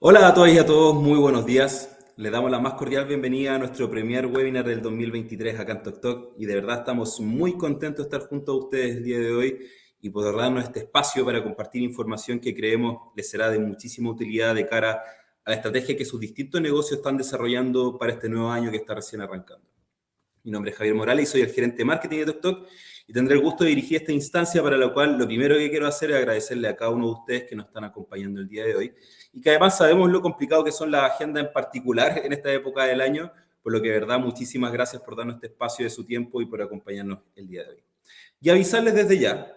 Hola a todas y a todos, muy buenos días. Les damos la más cordial bienvenida a nuestro primer webinar del 2023 acá en TokTok y de verdad estamos muy contentos de estar junto a ustedes el día de hoy y poder darnos este espacio para compartir información que creemos les será de muchísima utilidad de cara a la estrategia que sus distintos negocios están desarrollando para este nuevo año que está recién arrancando. Mi nombre es Javier Morales y soy el gerente de marketing de TokTok y tendré el gusto de dirigir esta instancia para la cual lo primero que quiero hacer es agradecerle a cada uno de ustedes que nos están acompañando el día de hoy y que además sabemos lo complicado que son las agendas en particular en esta época del año, por lo que de verdad muchísimas gracias por darnos este espacio de su tiempo y por acompañarnos el día de hoy. Y avisarles desde ya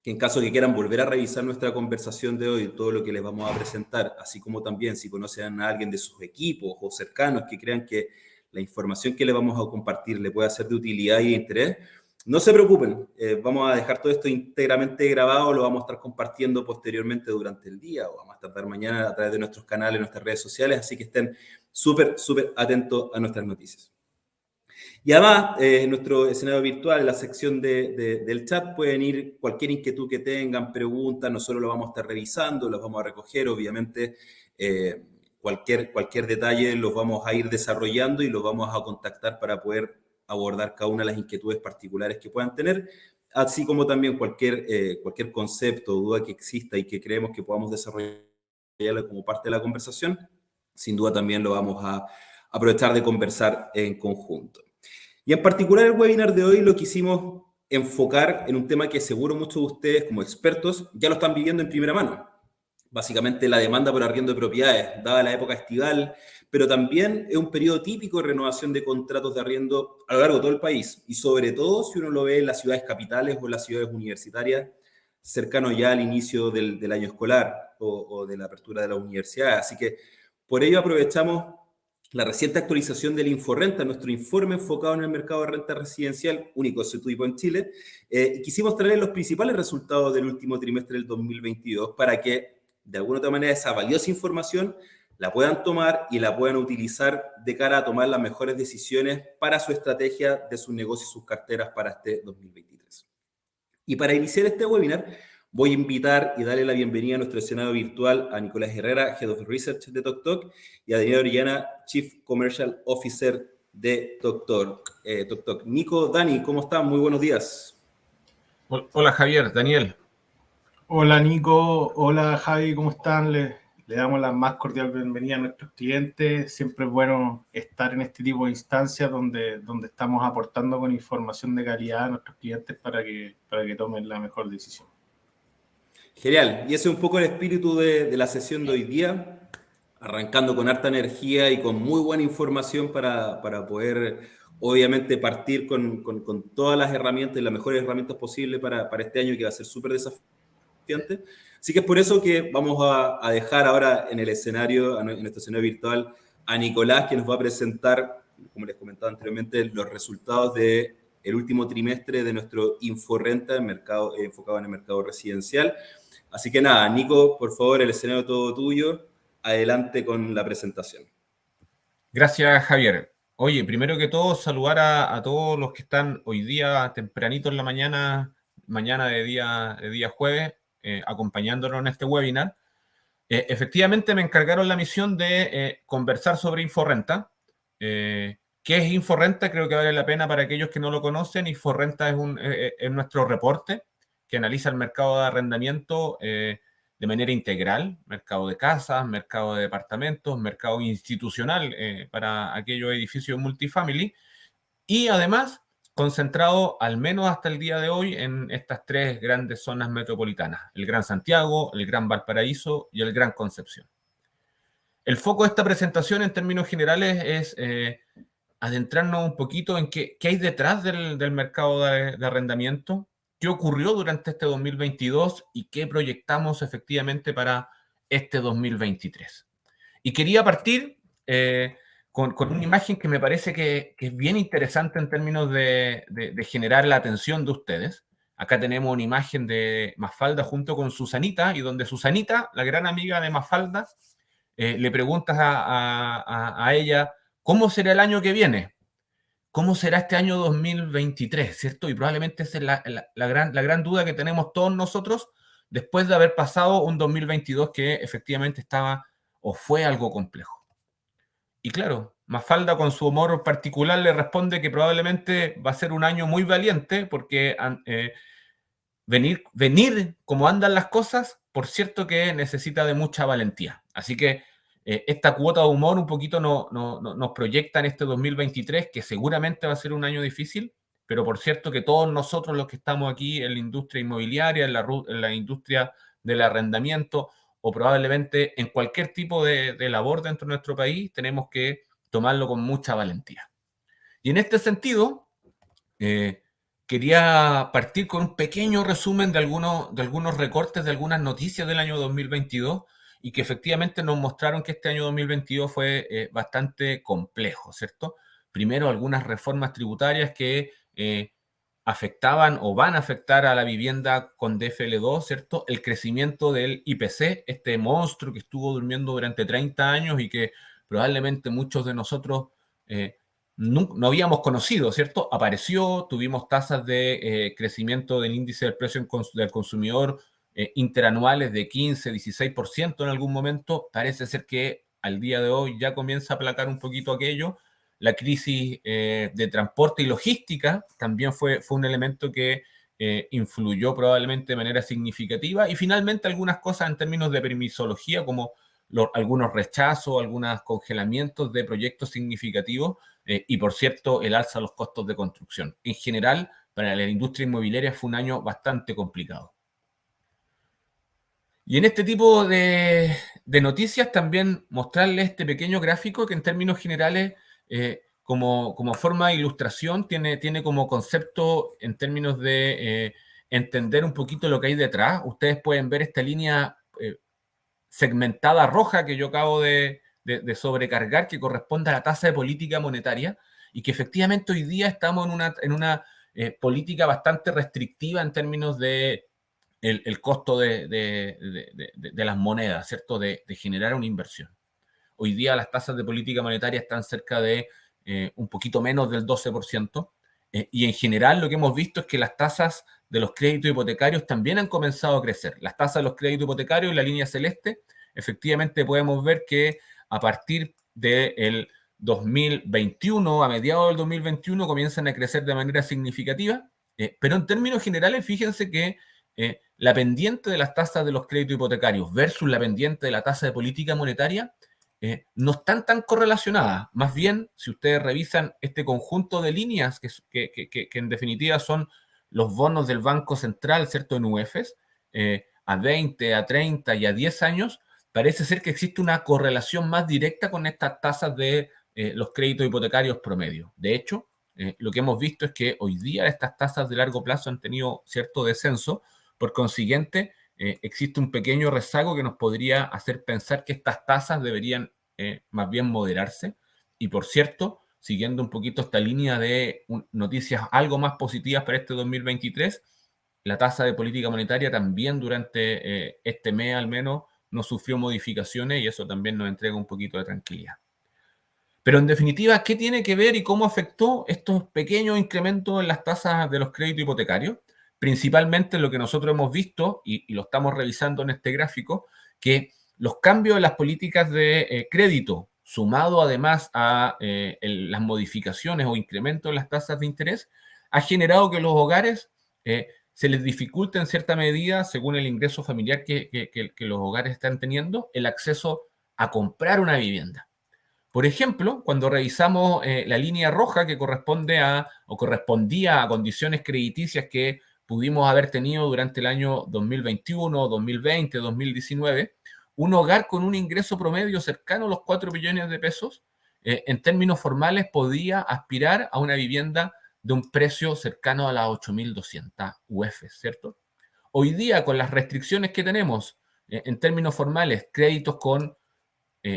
que en caso que quieran volver a revisar nuestra conversación de hoy, todo lo que les vamos a presentar, así como también si conocen a alguien de sus equipos o cercanos que crean que la información que le vamos a compartir le puede ser de utilidad y de interés, no se preocupen, vamos a dejar todo esto íntegramente grabado, lo vamos a estar compartiendo posteriormente durante el día o vamos a tardar mañana a través de nuestros canales, nuestras redes sociales, así que estén súper atentos a nuestras noticias. Y además, en nuestro escenario virtual, en la sección del chat, pueden ir cualquier inquietud que tengan, preguntas, nosotros lo vamos a estar revisando, los vamos a recoger, obviamente, cualquier detalle los vamos a ir desarrollando y los vamos a contactar para poder abordar cada una de las inquietudes particulares que puedan tener, así como también cualquier concepto o duda que exista y que creemos que podamos desarrollar como parte de la conversación, sin duda también lo vamos a aprovechar de conversar en conjunto. Y en particular el webinar de hoy lo quisimos enfocar en un tema que seguro muchos de ustedes como expertos ya lo están viviendo en primera mano. Básicamente la demanda por arriendo de propiedades, dada la época estival, pero también es un periodo típico de renovación de contratos de arriendo a lo largo de todo el país y sobre todo si uno lo ve en las ciudades capitales o en las ciudades universitarias, cercano ya al inicio del año escolar o de la apertura de la universidad. Así que por ello aprovechamos la reciente actualización del Inforrenta, nuestro informe enfocado en el mercado de renta residencial, único de su tipo en Chile, y quisimos traer los principales resultados del último trimestre del 2022 para que, de alguna otra manera, esa valiosa información la puedan tomar y la puedan utilizar de cara a tomar las mejores decisiones para su estrategia de sus negocios y sus carteras para este 2023. Y para iniciar este webinar, voy a invitar y darle la bienvenida a nuestro escenario virtual a Nicolás Herrera, Head of Research de TokTok, y a Daniel Orellana, Chief Commercial Officer de TokTok. Nico, Dani, ¿cómo están? Muy buenos días. Hola Javier, Daniel. Hola Nico, hola Javi, ¿cómo están? Le damos la más cordial bienvenida a nuestros clientes. Siempre es bueno estar en este tipo de instancias donde estamos aportando con información de calidad a nuestros clientes para que tomen la mejor decisión. Genial. Y ese es un poco el espíritu de la sesión de hoy día, arrancando con harta energía y con muy buena información para poder, obviamente, partir con todas las herramientas y las mejores herramientas posibles para este año que va a ser súper desafiante. Así que es por eso que vamos a dejar ahora en el escenario, en nuestro escenario virtual, a Nicolás, que nos va a presentar, como les comentaba anteriormente, los resultados del último trimestre de nuestro Inforrenta, enfocado en el mercado residencial. Así que nada, Nico, por favor, el escenario todo tuyo. Adelante con la presentación. Gracias Javier. Oye, primero que todo, saludar a todos los que están hoy día tempranito en la mañana de día jueves, acompañándonos en este webinar. Efectivamente me encargaron la misión de conversar sobre Inforrenta. ¿Qué es Inforrenta? Creo que vale la pena para aquellos que no lo conocen. Inforrenta es nuestro reporte que analiza el mercado de arrendamiento de manera integral, mercado de casas, mercado de departamentos, mercado institucional para aquellos edificios multifamily y además concentrado al menos hasta el día de hoy en estas tres grandes zonas metropolitanas, el Gran Santiago, el Gran Valparaíso y el Gran Concepción. El foco de esta presentación en términos generales es adentrarnos un poquito en qué hay detrás del mercado de arrendamiento, qué ocurrió durante este 2022 y qué proyectamos efectivamente para este 2023. Y quería partir con una imagen que me parece que es bien interesante en términos de generar la atención de ustedes. Acá tenemos una imagen de Mafalda junto con Susanita, y donde Susanita, la gran amiga de Mafalda, le preguntas a ella, ¿cómo será el año que viene? ¿Cómo será este año 2023? ¿Cierto? Y probablemente esa es la gran duda que tenemos todos nosotros después de haber pasado un 2022 que efectivamente estaba o fue algo complejo? Y claro, Mafalda con su humor particular le responde que probablemente va a ser un año muy valiente porque venir como andan las cosas, por cierto que necesita de mucha valentía. Así que esta cuota de humor un poquito nos proyecta en este 2023, que seguramente va a ser un año difícil, pero por cierto que todos nosotros los que estamos aquí en la industria inmobiliaria, en la industria del arrendamiento, o probablemente en cualquier tipo de labor dentro de nuestro país, tenemos que tomarlo con mucha valentía. Y en este sentido, quería partir con un pequeño resumen de algunos recortes de algunas noticias del año 2022 y que efectivamente nos mostraron que este año 2022 fue bastante complejo, ¿cierto? Primero, algunas reformas tributarias que afectaban o van a afectar a la vivienda con DFL2, ¿cierto? El crecimiento del IPC, este monstruo que estuvo durmiendo durante 30 años y que probablemente muchos de nosotros no habíamos conocido, ¿cierto? Apareció, tuvimos tasas de crecimiento del índice del precio del consumidor interanuales de 15, 16% en algún momento. Parece ser que al día de hoy ya comienza a aplacar un poquito aquello. La crisis de transporte y logística también fue un elemento que influyó probablemente de manera significativa. Y finalmente algunas cosas en términos de permisología, como algunos rechazos, algunos congelamientos de proyectos significativos y, por cierto, el alza de los costos de construcción. En general, para la industria inmobiliaria fue un año bastante complicado. Y en este tipo de noticias también mostrarles este pequeño gráfico que en términos generales, como forma de ilustración, tiene como concepto en términos de entender un poquito lo que hay detrás. Ustedes pueden ver esta línea segmentada roja que yo acabo de sobrecargar, que corresponde a la tasa de política monetaria, y que efectivamente hoy día estamos en una política bastante restrictiva en términos de el costo de las monedas, ¿cierto? De generar una inversión. Hoy día las tasas de política monetaria están cerca de un poquito menos del 12%, y en general lo que hemos visto es que las tasas de los créditos hipotecarios también han comenzado a crecer. Las tasas de los créditos hipotecarios, la línea celeste, efectivamente podemos ver que a partir del 2021, a mediados del 2021, comienzan a crecer de manera significativa, pero en términos generales, fíjense que la pendiente de las tasas de los créditos hipotecarios versus la pendiente de la tasa de política monetaria no están tan correlacionadas. Más bien, si ustedes revisan este conjunto de líneas que en definitiva son los bonos del Banco Central, ¿cierto? En UEFs, a 20, a 30 y a 10 años, parece ser que existe una correlación más directa con estas tasas de los créditos hipotecarios promedio. De hecho, lo que hemos visto es que hoy día estas tasas de largo plazo han tenido cierto descenso. Por consiguiente, existe un pequeño rezago que nos podría hacer pensar que estas tasas deberían más bien moderarse. Y por cierto, siguiendo un poquito esta línea de noticias algo más positivas para este 2023, la tasa de política monetaria también durante este mes al menos no sufrió modificaciones y eso también nos entrega un poquito de tranquilidad. Pero en definitiva, ¿qué tiene que ver y cómo afectó estos pequeños incrementos en las tasas de los créditos hipotecarios? Principalmente lo que nosotros hemos visto, y lo estamos revisando en este gráfico, que los cambios en las políticas de crédito, sumado además a las modificaciones o incrementos en las tasas de interés, ha generado que los hogares se les dificulte en cierta medida, según el ingreso familiar que los hogares están teniendo, el acceso a comprar una vivienda. Por ejemplo, cuando revisamos la línea roja que correspondía a condiciones crediticias que pudimos haber tenido durante el año 2021, 2020, 2019, un hogar con un ingreso promedio cercano a los 4 millones de pesos, en términos formales, podía aspirar a una vivienda de un precio cercano a las 8.200 UF, ¿cierto? Hoy día, con las restricciones que tenemos, en términos formales, créditos con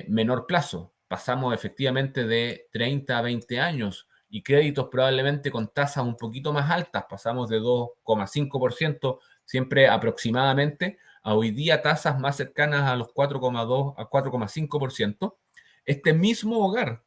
menor plazo, pasamos efectivamente de 30 a 20 años, y créditos probablemente con tasas un poquito más altas, pasamos de 2,5% siempre aproximadamente, a hoy día tasas más cercanas a los 4,2 a 4,5%. Este mismo hogar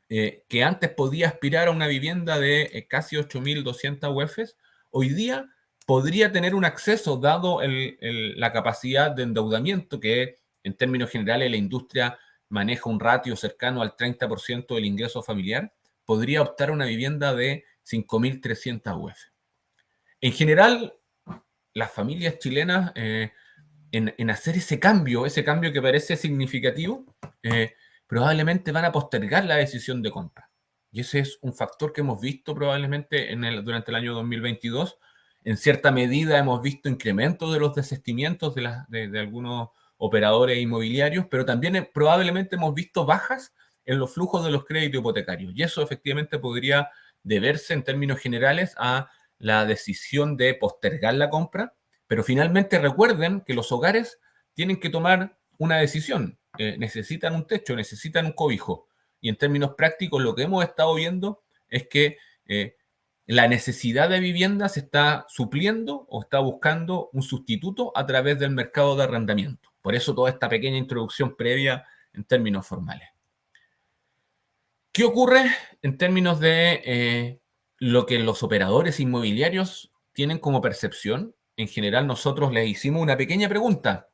que antes podía aspirar a una vivienda de casi 8.200 UFs, hoy día podría tener un acceso, dado la capacidad de endeudamiento que en términos generales la industria maneja un ratio cercano al 30% del ingreso familiar, podría optar a una vivienda de 5.300 UF. En general, las familias chilenas, en hacer ese cambio que parece significativo, probablemente van a postergar la decisión de compra. Y ese es un factor que hemos visto probablemente durante el año 2022. En cierta medida hemos visto incrementos de los desistimientos de algunos operadores inmobiliarios, pero también probablemente hemos visto bajas en los flujos de los créditos hipotecarios. Y eso efectivamente podría deberse en términos generales a la decisión de postergar la compra. Pero finalmente recuerden que los hogares tienen que tomar una decisión. Necesitan un techo, necesitan un cobijo. Y en términos prácticos, lo que hemos estado viendo es que la necesidad de vivienda se está supliendo o está buscando un sustituto a través del mercado de arrendamiento. Por eso toda esta pequeña introducción previa en términos formales. ¿Qué ocurre en términos de lo que los operadores inmobiliarios tienen como percepción? En general, nosotros les hicimos una pequeña pregunta.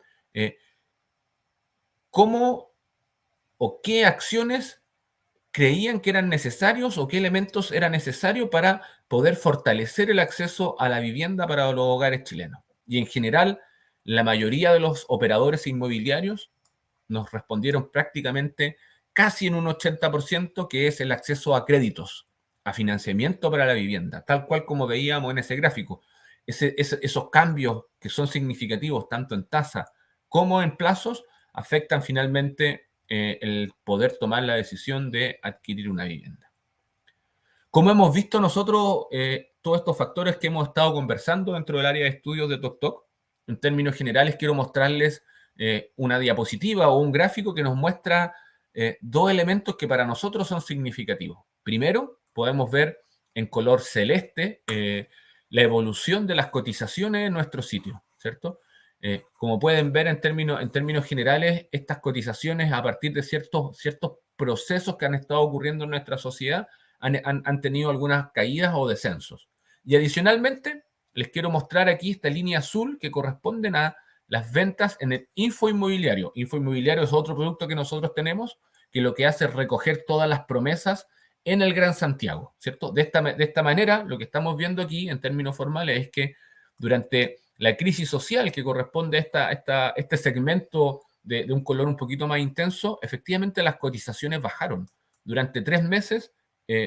¿Cómo o qué acciones creían que eran necesarios o qué elementos eran necesarios para poder fortalecer el acceso a la vivienda para los hogares chilenos? Y en general, la mayoría de los operadores inmobiliarios nos respondieron prácticamente casi en un 80% que es el acceso a créditos, a financiamiento para la vivienda, tal cual como veíamos en ese gráfico. Esos cambios que son significativos tanto en tasa como en plazos afectan finalmente el poder tomar la decisión de adquirir una vivienda. Como hemos visto nosotros, todos estos factores que hemos estado conversando dentro del área de estudios de TokTok, en términos generales quiero mostrarles una diapositiva o un gráfico que nos muestra dos elementos que para nosotros son significativos. Primero, podemos ver en color celeste la evolución de las cotizaciones en nuestro sitio, ¿cierto? Como pueden ver en términos generales, estas cotizaciones a partir de ciertos procesos que han estado ocurriendo en nuestra sociedad han tenido algunas caídas o descensos. Y adicionalmente, les quiero mostrar aquí esta línea azul que corresponden a las ventas en el Infoinmobiliario. Infoinmobiliario es otro producto que nosotros tenemos que lo que hace es recoger todas las promesas en el Gran Santiago, ¿cierto? De esta manera, lo que estamos viendo aquí en términos formales es que durante la crisis social que corresponde a este segmento de un color un poquito más intenso, efectivamente las cotizaciones bajaron. Durante 3 meses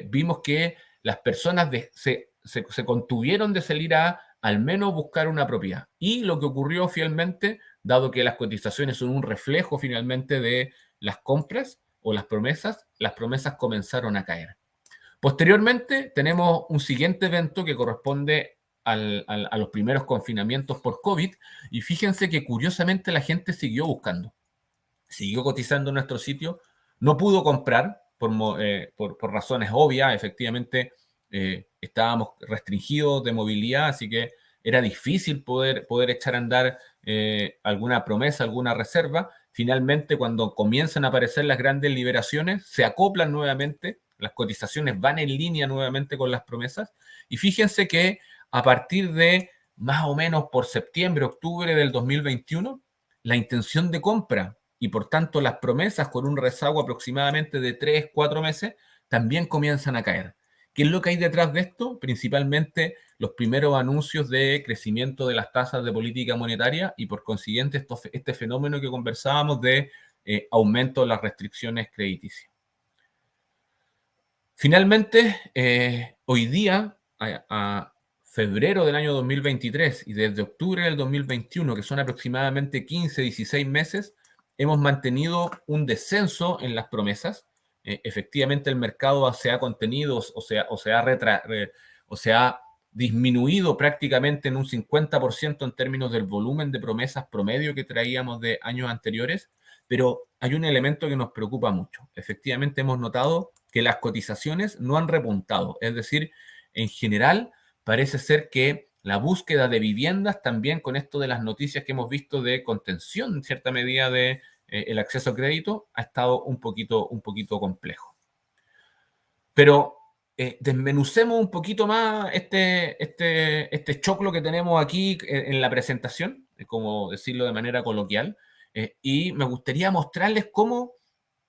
vimos que las personas se contuvieron de salir al menos buscar una propiedad. Y lo que ocurrió fielmente, dado que las cotizaciones son un reflejo finalmente de las compras o las promesas comenzaron a caer. Posteriormente tenemos un siguiente evento que corresponde a los primeros confinamientos por COVID y fíjense que curiosamente la gente siguió buscando, siguió cotizando en nuestro sitio, no pudo comprar por razones obvias, efectivamente estábamos restringidos de movilidad, así que era difícil poder echar a andar alguna promesa, alguna reserva. Finalmente, cuando comienzan a aparecer las grandes liberaciones, se acoplan nuevamente, las cotizaciones van en línea nuevamente con las promesas, y fíjense que a partir de más o menos por septiembre, octubre del 2021, la intención de compra y por tanto las promesas con un rezago aproximadamente de 3-4 meses también comienzan a caer. ¿Qué es lo que hay detrás de esto? Principalmente los primeros anuncios de crecimiento de las tasas de política monetaria y por consiguiente este fenómeno que conversábamos de aumento de las restricciones crediticias. Finalmente, hoy día, a febrero del año 2023 y desde octubre del 2021, que son aproximadamente 15-16 meses, hemos mantenido un descenso en las promesas. Efectivamente, el mercado se ha contenido o se ha disminuido prácticamente en un 50% en términos del volumen de promesas promedio que traíamos de años anteriores, pero hay un elemento que nos preocupa mucho. Efectivamente, hemos notado que las cotizaciones no han repuntado, es decir, en general parece ser que la búsqueda de viviendas también con esto de las noticias que hemos visto de contención en cierta medida de el acceso a crédito ha estado un poquito complejo. Pero desmenucemos un poquito más este choclo que tenemos aquí en la presentación, como decirlo de manera coloquial. Y me gustaría mostrarles cómo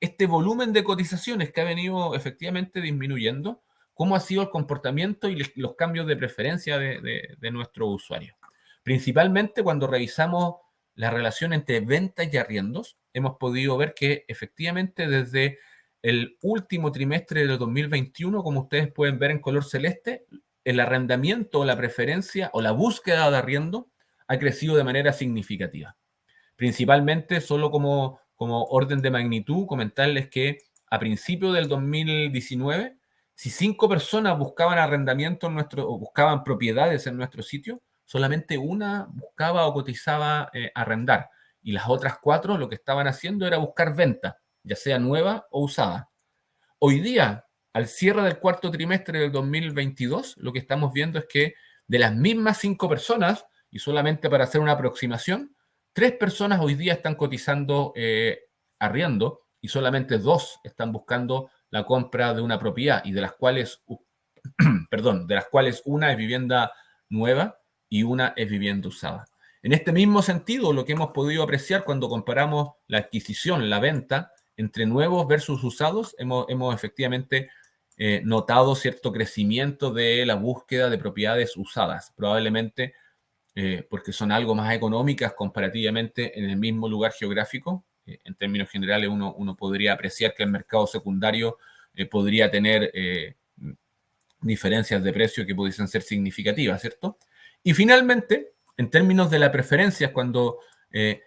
este volumen de cotizaciones que ha venido efectivamente disminuyendo, cómo ha sido el comportamiento y los cambios de preferencia de nuestros usuarios. Principalmente cuando revisamos la relación entre ventas y arriendos, hemos podido ver que efectivamente desde el último trimestre del 2021, como ustedes pueden ver en color celeste, el arrendamiento, la preferencia o la búsqueda de arriendo ha crecido de manera significativa. Principalmente, solo como orden de magnitud, comentarles que a principios del 2019, si 5 personas buscaban arrendamiento o buscaban propiedades en nuestro sitio, solamente una buscaba o cotizaba arrendar. Y las otras 4 lo que estaban haciendo era buscar venta, ya sea nueva o usada. Hoy día, al cierre del cuarto trimestre del 2022, lo que estamos viendo es que de las mismas 5 personas, y solamente para hacer una aproximación, 3 personas hoy día están cotizando arriendo y solamente 2 están buscando la compra de una propiedad, y de las cuales una es vivienda nueva y una es vivienda usada. En este mismo sentido, lo que hemos podido apreciar cuando comparamos la adquisición, la venta, entre nuevos versus usados, hemos efectivamente notado cierto crecimiento de la búsqueda de propiedades usadas, probablemente porque son algo más económicas comparativamente en el mismo lugar geográfico. En términos generales, uno podría apreciar que el mercado secundario podría tener diferencias de precio que pudiesen ser significativas, ¿cierto? Y finalmente, en términos de las preferencias, cuando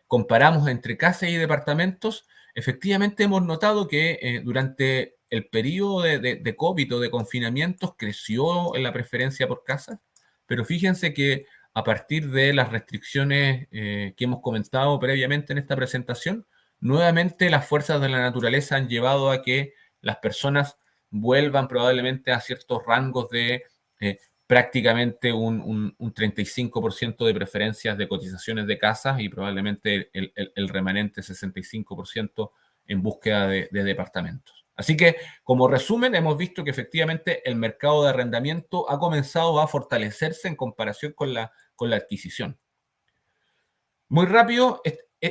comparamos entre casas y departamentos, efectivamente hemos notado que durante el periodo de COVID o de confinamientos creció en la preferencia por casas, pero fíjense que a partir de las restricciones que hemos comentado previamente en esta presentación, nuevamente las fuerzas de la naturaleza han llevado a que las personas vuelvan probablemente a ciertos rangos de prácticamente un 35% de preferencias de cotizaciones de casas y probablemente el remanente 65% en búsqueda de departamentos. Así que, como resumen, hemos visto que efectivamente el mercado de arrendamiento ha comenzado a fortalecerse en comparación con la adquisición. Muy rápido,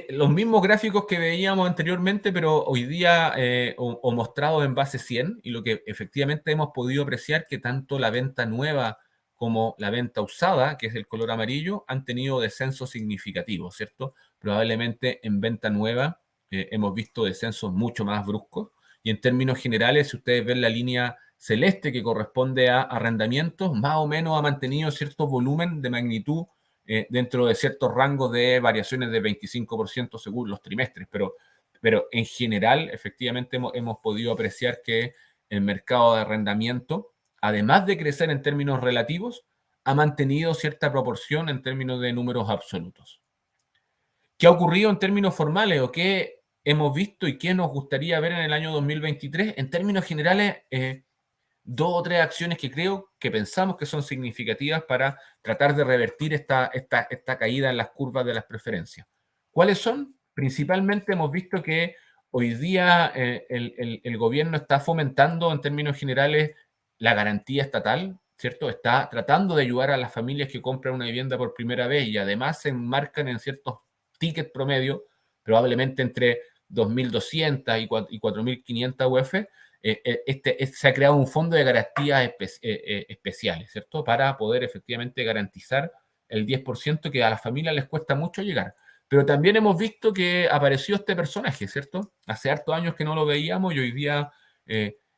los mismos gráficos que veíamos anteriormente, pero hoy día o mostrados en base 100, y lo que efectivamente hemos podido apreciar que tanto la venta nueva como la venta usada, que es el color amarillo, han tenido descensos significativos, ¿cierto? Probablemente en venta nueva hemos visto descensos mucho más bruscos, y en términos generales, si ustedes ven la línea celeste que corresponde a arrendamientos, más o menos ha mantenido cierto volumen de magnitud dentro de ciertos rangos de variaciones de 25% según los trimestres, pero en general, efectivamente, hemos podido apreciar que el mercado de arrendamiento, además de crecer en términos relativos, ha mantenido cierta proporción en términos de números absolutos. ¿Qué ha ocurrido en términos formales o qué hemos visto y qué nos gustaría ver en el año 2023? En términos generales, 2 o 3 acciones que pensamos que son significativas para tratar de revertir esta caída en las curvas de las preferencias. ¿Cuáles son? Principalmente hemos visto que hoy día el gobierno está fomentando en términos generales la garantía estatal, ¿cierto? Está tratando de ayudar a las familias que compran una vivienda por primera vez y además se enmarcan en ciertos tickets promedio, probablemente entre 2.200 y 4.500 UF. Se ha creado un fondo de garantías especiales, ¿cierto? Para poder efectivamente garantizar el 10% que a las familias les cuesta mucho llegar. Pero también hemos visto que apareció este personaje, ¿cierto? Hace hartos años que no lo veíamos y hoy día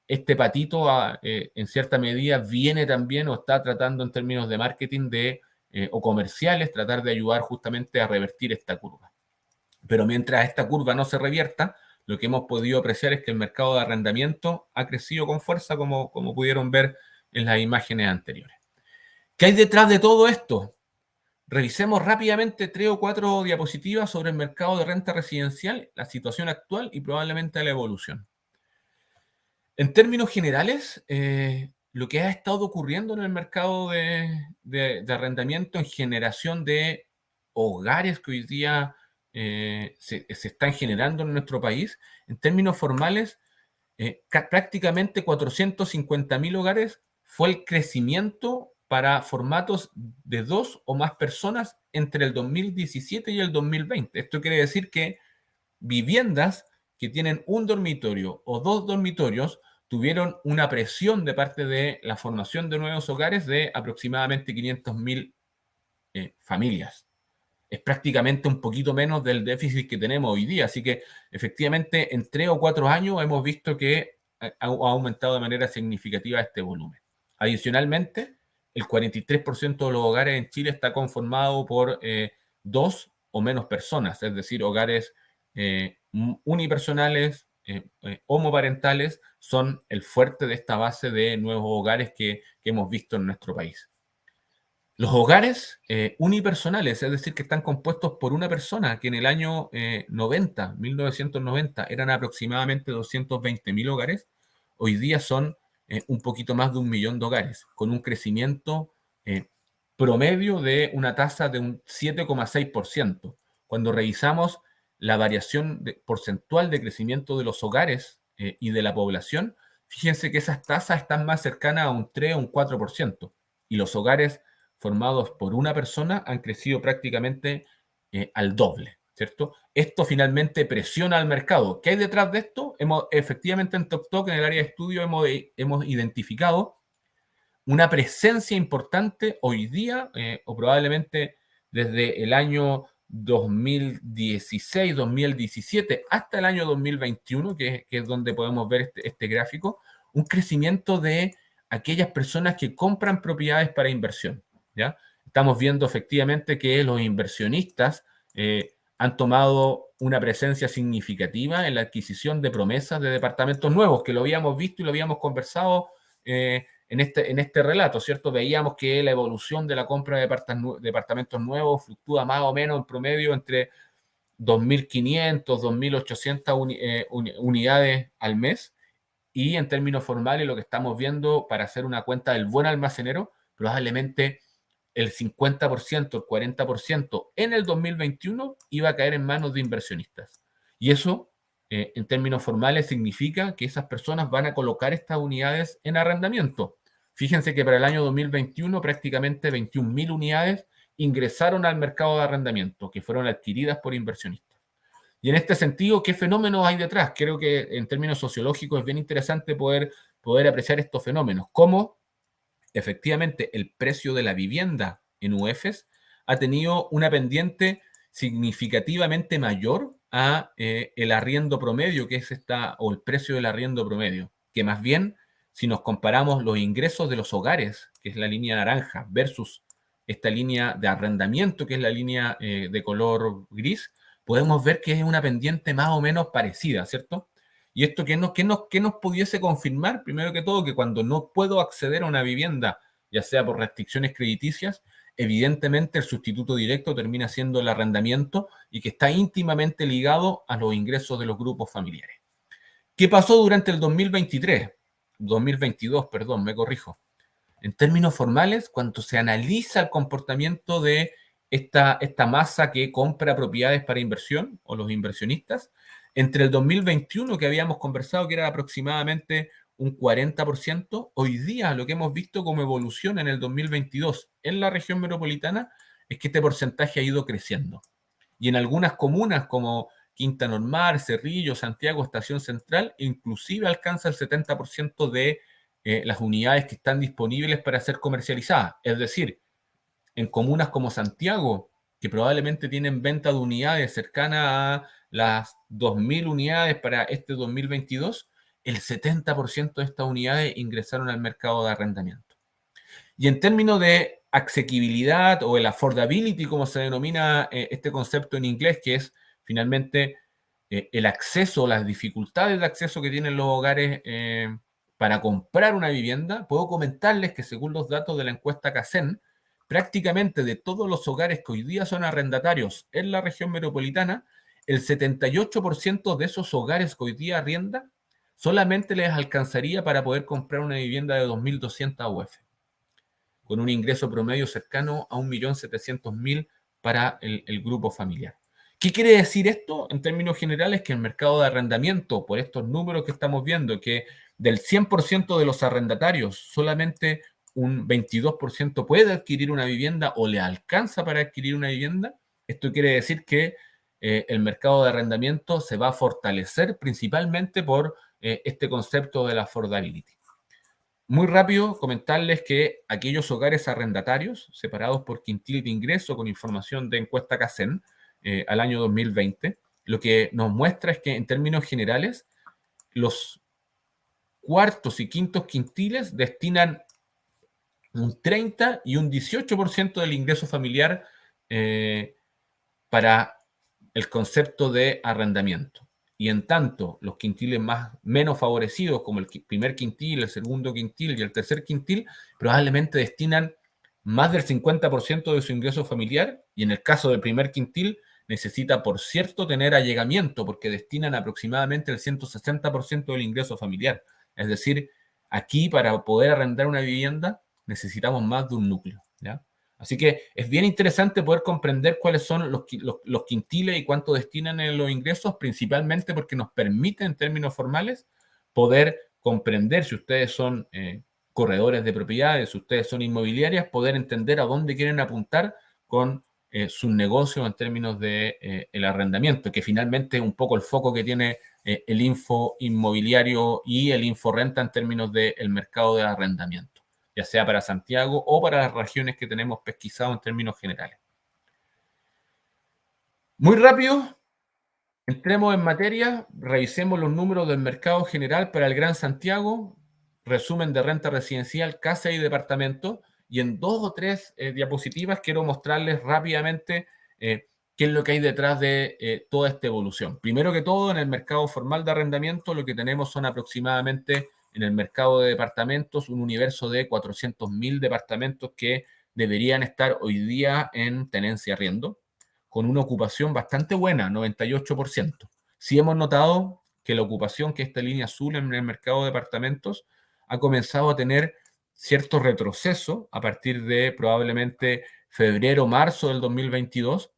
este patito en cierta medida viene también o está tratando en términos de marketing o comerciales, tratar de ayudar justamente a revertir esta curva. Pero mientras esta curva no se revierta, lo que hemos podido apreciar es que el mercado de arrendamiento ha crecido con fuerza, como pudieron ver en las imágenes anteriores. ¿Qué hay detrás de todo esto? Revisemos rápidamente 3 o 4 diapositivas sobre el mercado de renta residencial, la situación actual y probablemente la evolución. En términos generales, lo que ha estado ocurriendo en el mercado de arrendamiento en generación de hogares que hoy día se están generando en nuestro país, en términos formales, prácticamente 450.000 hogares fue el crecimiento para formatos de 2 o más personas entre el 2017 y el 2020. Esto quiere decir que viviendas que tienen un dormitorio o dos dormitorios tuvieron una presión de parte de la formación de nuevos hogares de aproximadamente 500.000 familias. Es prácticamente un poquito menos del déficit que tenemos hoy día. Así que efectivamente en 3 o 4 años hemos visto que ha aumentado de manera significativa este volumen. Adicionalmente, el 43% de los hogares en Chile está conformado por 2 o menos personas, es decir, hogares unipersonales, homoparentales, son el fuerte de esta base de nuevos hogares que hemos visto en nuestro país. Los hogares unipersonales, es decir, que están compuestos por una persona, que en el año 1990, eran aproximadamente 220.000 hogares, hoy día son un poquito más de 1 millón de hogares, con un crecimiento promedio de una tasa de un 7,6%. Cuando revisamos la variación porcentual de crecimiento de los hogares y de la población, fíjense que esas tasas están más cercanas a un 3 o un 4%, y los hogares formados por una persona han crecido prácticamente al doble, ¿cierto? Esto finalmente presiona al mercado. ¿Qué hay detrás de esto? Efectivamente en TokTok, en el área de estudio, hemos identificado una presencia importante hoy día, o probablemente desde el año 2016, 2017, hasta el año 2021, que es donde podemos ver este gráfico, un crecimiento de aquellas personas que compran propiedades para inversión, ¿ya? Estamos viendo efectivamente que los inversionistas han tomado una presencia significativa en la adquisición de promesas de departamentos nuevos, que lo habíamos visto y lo habíamos conversado en este relato, ¿cierto? Veíamos que la evolución de la compra de departamentos nuevos fluctúa más o menos en promedio entre 2.500, 2.800 unidades al mes, y en términos formales lo que estamos viendo, para hacer una cuenta del buen almacenero, probablemente el 50%, el 40% en el 2021 iba a caer en manos de inversionistas. Y eso, en términos formales, significa que esas personas van a colocar estas unidades en arrendamiento. Fíjense que para el año 2021 prácticamente 21.000 unidades ingresaron al mercado de arrendamiento, que fueron adquiridas por inversionistas. Y en este sentido, ¿qué fenómenos hay detrás? Creo que en términos sociológicos es bien interesante poder apreciar estos fenómenos. Cómo efectivamente el precio de la vivienda en UEFs ha tenido una pendiente significativamente mayor a el arriendo promedio, que es o el precio del arriendo promedio, que más bien, si nos comparamos los ingresos de los hogares, que es la línea naranja, versus esta línea de arrendamiento, que es la línea de color gris, podemos ver que es una pendiente más o menos parecida, ¿cierto? ¿Y esto qué nos pudiese confirmar? Primero que todo, que cuando no puedo acceder a una vivienda, ya sea por restricciones crediticias, evidentemente el sustituto directo termina siendo el arrendamiento, y que está íntimamente ligado a los ingresos de los grupos familiares. ¿Qué pasó durante el 2022, perdón, me corrijo? En términos formales, cuando se analiza el comportamiento de esta masa que compra propiedades para inversión, o los inversionistas, entre el 2021, que habíamos conversado que era aproximadamente un 40%, hoy día lo que hemos visto como evolución en el 2022 en la región metropolitana es que este porcentaje ha ido creciendo. Y en algunas comunas como Quinta Normal, Cerrillo, Santiago, Estación Central, inclusive alcanza el 70% de las unidades que están disponibles para ser comercializadas. Es decir, en comunas como Santiago, que probablemente tienen venta de unidades cercana a las 2.000 unidades para este 2022, el 70% de estas unidades ingresaron al mercado de arrendamiento. Y en términos de asequibilidad, o el affordability, como se denomina este concepto en inglés, que es finalmente el acceso, las dificultades de acceso que tienen los hogares para comprar una vivienda, puedo comentarles que según los datos de la encuesta CACEN, prácticamente de todos los hogares que hoy día son arrendatarios en la región metropolitana, el 78% de esos hogares que hoy día arriendan solamente les alcanzaría para poder comprar una vivienda de 2.200 UF, con un ingreso promedio cercano a 1.700.000 para el grupo familiar. ¿Qué quiere decir esto en términos generales? Que el mercado de arrendamiento, por estos números que estamos viendo, que del 100% de los arrendatarios, solamente un 22% puede adquirir una vivienda o le alcanza para adquirir una vivienda. Esto quiere decir que el mercado de arrendamiento se va a fortalecer principalmente por este concepto de la affordability. Muy rápido comentarles que aquellos hogares arrendatarios separados por quintil de ingreso con información de encuesta CACEN al año 2020, lo que nos muestra es que en términos generales los cuartos y quintos quintiles destinan un 30 y un 18% del ingreso familiar para el concepto de arrendamiento. Y en tanto, los quintiles menos favorecidos, como el primer quintil, el segundo quintil y el tercer quintil, probablemente destinan más del 50% de su ingreso familiar, y en el caso del primer quintil necesita, por cierto, tener allegamiento, porque destinan aproximadamente el 160% del ingreso familiar. Es decir, aquí para poder arrendar una vivienda necesitamos más de un núcleo, ¿ya? Así que es bien interesante poder comprender cuáles son los quintiles y cuánto destinan en los ingresos, principalmente porque nos permite, en términos formales, poder comprender si ustedes son corredores de propiedades, si ustedes son inmobiliarias, poder entender a dónde quieren apuntar con sus negocios en términos de el arrendamiento, que finalmente es un poco el foco que tiene el info inmobiliario y el inforrenta en términos del mercado de arrendamiento, ya sea para Santiago o para las regiones que tenemos pesquisado en términos generales. Muy rápido, entremos en materia, revisemos los números del mercado general para el Gran Santiago, resumen de renta residencial, casa y departamento, y en 2 o 3 diapositivas quiero mostrarles rápidamente qué es lo que hay detrás de toda esta evolución. Primero que todo, en el mercado formal de arrendamiento, lo que tenemos son aproximadamente, en el mercado de departamentos, un universo de 400.000 departamentos que deberían estar hoy día en tenencia arriendo, con una ocupación bastante buena, 98%. Sí hemos notado que la ocupación, que esta línea azul en el mercado de departamentos, ha comenzado a tener cierto retroceso a partir de probablemente febrero, marzo del 2022,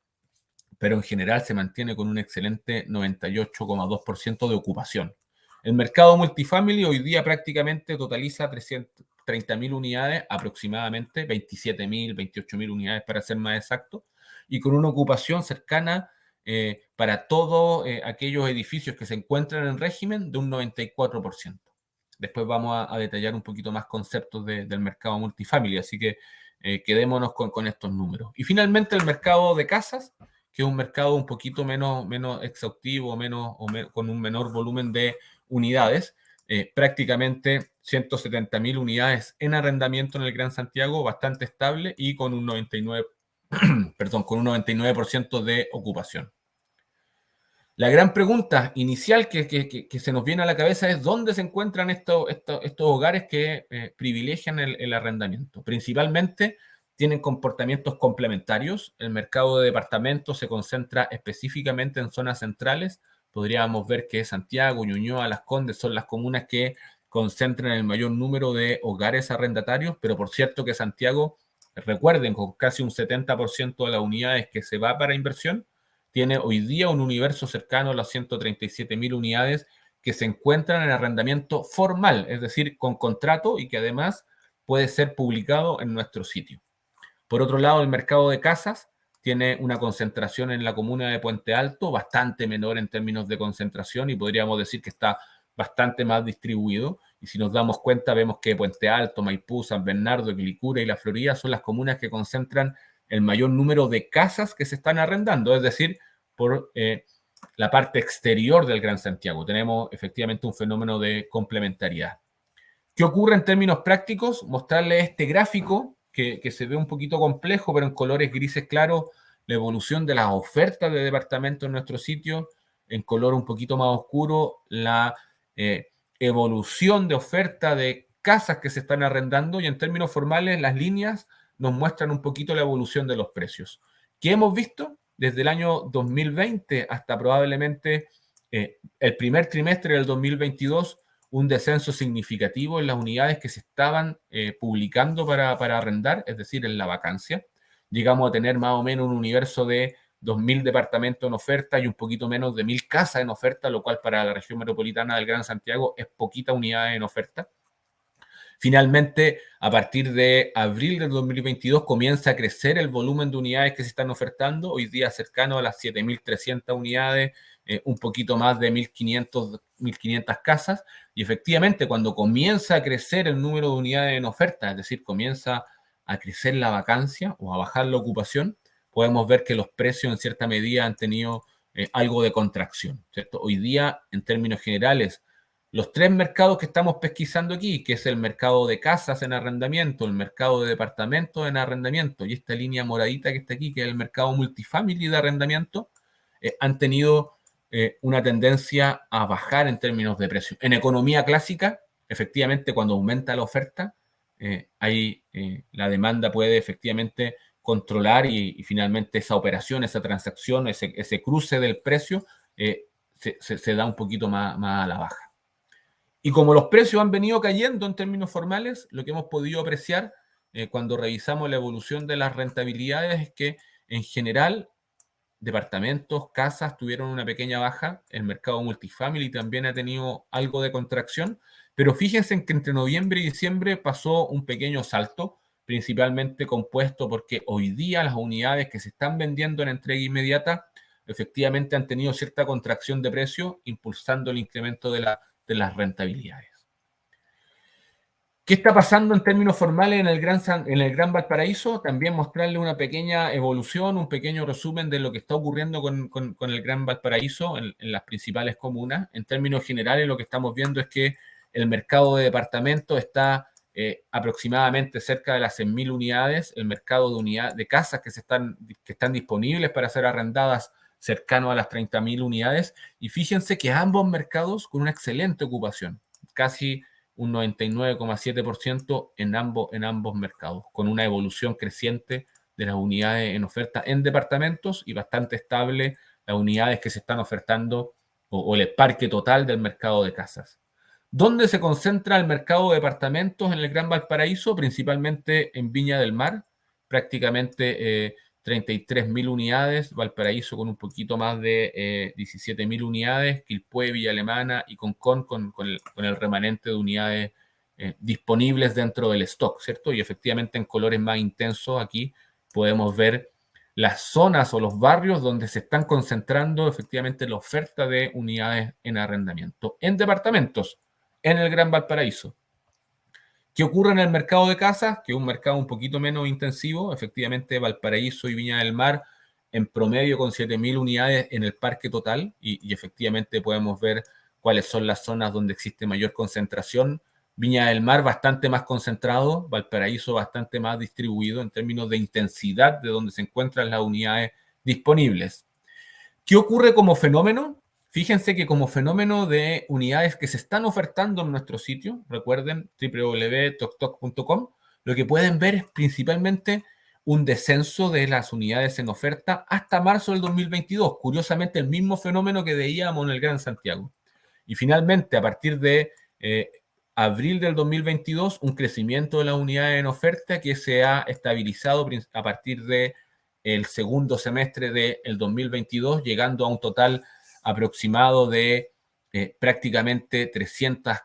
pero en general se mantiene con un excelente 98,2% de ocupación. El mercado multifamily hoy día prácticamente totaliza 330.000 unidades, aproximadamente 27.000, 28.000 unidades para ser más exacto, y con una ocupación cercana para todos aquellos edificios que se encuentran en régimen de un 94%. Después vamos a detallar un poquito más conceptos del mercado multifamily, así que quedémonos con estos números. Y finalmente el mercado de casas, que es un mercado un poquito menos exhaustivo, con un menor volumen de unidades, prácticamente 170.000 unidades en arrendamiento en el Gran Santiago, bastante estable y con un 99% de ocupación. La gran pregunta inicial que se nos viene a la cabeza es ¿dónde se encuentran estos hogares que privilegian el arrendamiento? Principalmente tienen comportamientos complementarios. El mercado de departamentos se concentra específicamente en zonas centrales. Podríamos ver que Santiago, Ñuñoa, Las Condes son las comunas que concentran el mayor número de hogares arrendatarios, pero por cierto que Santiago, recuerden, con casi un 70% de las unidades que se va para inversión, tiene hoy día un universo cercano a las 137.000 unidades que se encuentran en arrendamiento formal, es decir, con contrato y que además puede ser publicado en nuestro sitio. Por otro lado, el mercado de casas tiene una concentración en la comuna de Puente Alto bastante menor en términos de concentración y podríamos decir que está bastante más distribuido. Y si nos damos cuenta, vemos que Puente Alto, Maipú, San Bernardo, Quilicura y La Florida son las comunas que concentran el mayor número de casas que se están arrendando, es decir, por la parte exterior del Gran Santiago. Tenemos efectivamente un fenómeno de complementariedad. ¿Qué ocurre en términos prácticos? Mostrarles este gráfico que se ve un poquito complejo, pero en colores grises claros, la evolución de las ofertas de departamentos en nuestro sitio, en color un poquito más oscuro, la evolución de oferta de casas que se están arrendando, y en términos formales las líneas nos muestran un poquito la evolución de los precios. ¿Qué hemos visto? Desde el año 2020 hasta probablemente el primer trimestre del 2022, un descenso significativo en las unidades que se estaban publicando para arrendar, es decir, en la vacancia. Llegamos a tener más o menos un universo de 2.000 departamentos en oferta y un poquito menos de 1.000 casas en oferta, lo cual para la región metropolitana del Gran Santiago es poquita unidad en oferta. Finalmente, a partir de abril del 2022 comienza a crecer el volumen de unidades que se están ofertando, hoy día cercano a las 7.300 unidades, un poquito más de 1.500 casas, y efectivamente cuando comienza a crecer el número de unidades en oferta, es decir, comienza a crecer la vacancia o a bajar la ocupación, podemos ver que los precios en cierta medida han tenido algo de contracción, ¿cierto? Hoy día, en términos generales, los 3 mercados que estamos pesquisando aquí, que es el mercado de casas en arrendamiento, el mercado de departamentos en arrendamiento y esta línea moradita que está aquí, que es el mercado multifamily de arrendamiento, han tenido una tendencia a bajar en términos de precio. En economía clásica, efectivamente, cuando aumenta la oferta, la demanda puede efectivamente controlar y finalmente esa operación, esa transacción, ese cruce del precio se da un poquito más a la baja. Y como los precios han venido cayendo en términos formales, lo que hemos podido apreciar cuando revisamos la evolución de las rentabilidades es que en general departamentos, casas tuvieron una pequeña baja, el mercado multifamily también ha tenido algo de contracción, pero fíjense en que entre noviembre y diciembre pasó un pequeño salto, principalmente compuesto porque hoy día las unidades que se están vendiendo en entrega inmediata efectivamente han tenido cierta contracción de precio, impulsando el incremento de las rentabilidades. ¿Qué está pasando en términos formales en el Gran Valparaíso? También mostrarle una pequeña evolución, un pequeño resumen de lo que está ocurriendo con el Gran Valparaíso en las principales comunas. En términos generales, lo que estamos viendo es que el mercado de departamentos está aproximadamente cerca de las 100.000 unidades, el mercado de casas que están disponibles para ser arrendadas cercano a las 30.000 unidades, y fíjense que ambos mercados con una excelente ocupación, casi un 99,7% en ambos mercados, con una evolución creciente de las unidades en oferta en departamentos y bastante estable las unidades que se están ofertando o el parque total del mercado de casas. ¿Dónde se concentra el mercado de departamentos en el Gran Valparaíso? Principalmente en Viña del Mar, prácticamente 33.000 unidades, Valparaíso con un poquito más de 17.000 unidades, Quilpué, Villa Alemana y Concón con el remanente de unidades disponibles dentro del stock, ¿cierto? Y efectivamente en colores más intensos aquí podemos ver las zonas o los barrios donde se están concentrando efectivamente la oferta de unidades en arrendamiento. En departamentos, en el Gran Valparaíso. ¿Qué ocurre en el mercado de casas? Que es un mercado un poquito menos intensivo. Efectivamente, Valparaíso y Viña del Mar en promedio con 7.000 unidades en el parque total y efectivamente podemos ver cuáles son las zonas donde existe mayor concentración. Viña del Mar bastante más concentrado, Valparaíso bastante más distribuido en términos de intensidad de donde se encuentran las unidades disponibles. ¿Qué ocurre como fenómeno? Fíjense que como fenómeno de unidades que se están ofertando en nuestro sitio, recuerden www.toktok.com, lo que pueden ver es principalmente un descenso de las unidades en oferta hasta marzo del 2022. Curiosamente, el mismo fenómeno que veíamos en el Gran Santiago. Y finalmente, a partir de abril del 2022, un crecimiento de las unidades en oferta que se ha estabilizado a partir de el segundo semestre del 2022, llegando a un total aproximado de prácticamente 300